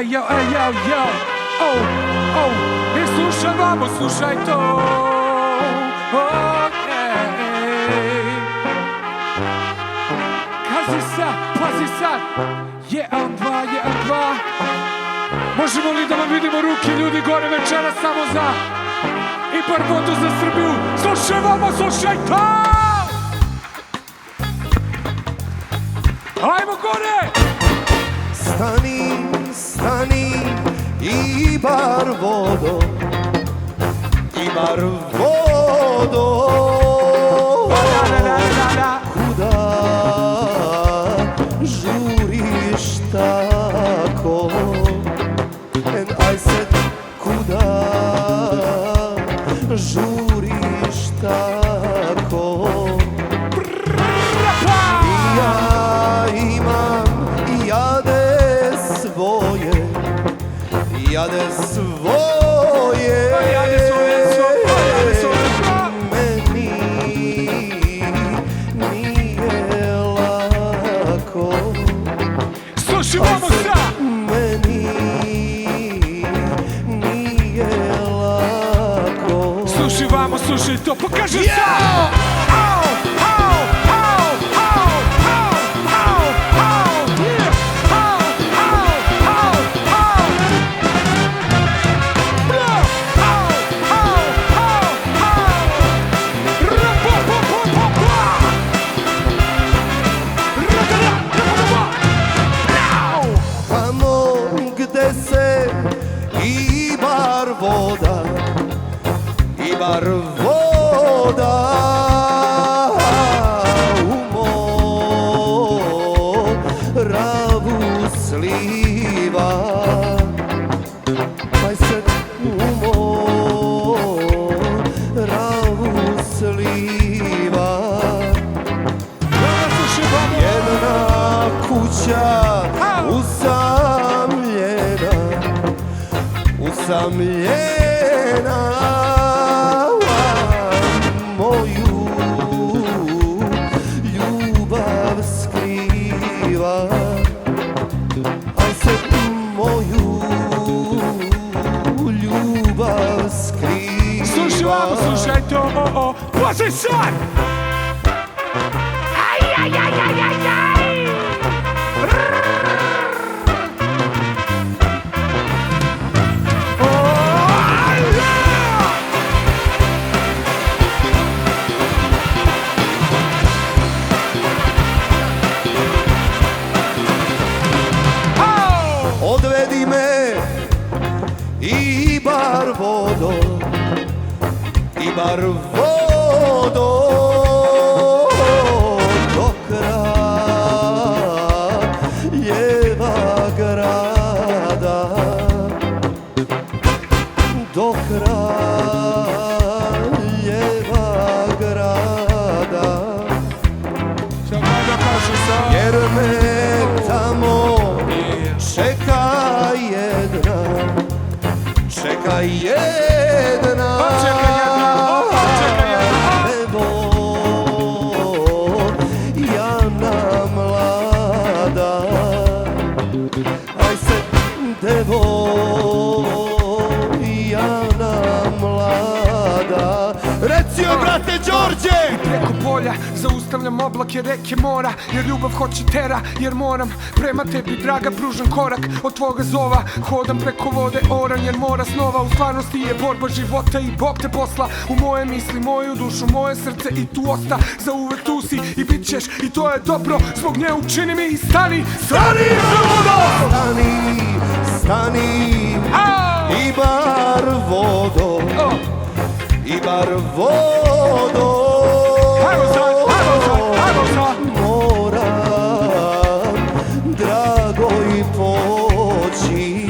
yo, i slušaj vamo, slušaj to. Pazi sad, 1, 2, možemo li da vam vidimo ruke, ljudi, gore večera samo za IBAR vodu za Srbiju. Slušaj vamo, slušaj to. Ajmo gore. Stani, IBAR vodo, IBAR vodo. Kuda žuriš tako? And I said, kuda žuriš tako? Ja imam jade svoje, meni nije lako. Slušaj vamo sad. Meni nije lako. Slušaj vamo, slušaj to, pokaži sad. IBAR voda u Moravu sliva. Pa se u Moravu sliva. Jedna kuća usamljena, moju ljubav skriva. Aj se moju ljubav skriva. Slušaj vamo, slušaj to, pazi sad. Odvedi me IBAR vodo, IBAR vodo, do kraljeva grada, do kraljeva grada. Jer me tamo čeka jedna, devojana mlada. Aj se devojana mlada. Reci joj, brate Đorđe! Preko polja zaustavljam oblake reke mora, jer ljubav hoće tera, jer moram prema tebi, draga, pružam korak od tvoga zova. Hodam preko vode oran, jer mora snova. U stvarnosti je borba života i Bog te posla u moje misli, moju dušu, moje srce i tu osta. Zauvek tu si i bit ćeš i to je dobro. Zbog nje učini mi i stani vodo! Stani, IBAR vodo, IBAR vodo. Moram, drago, i poći.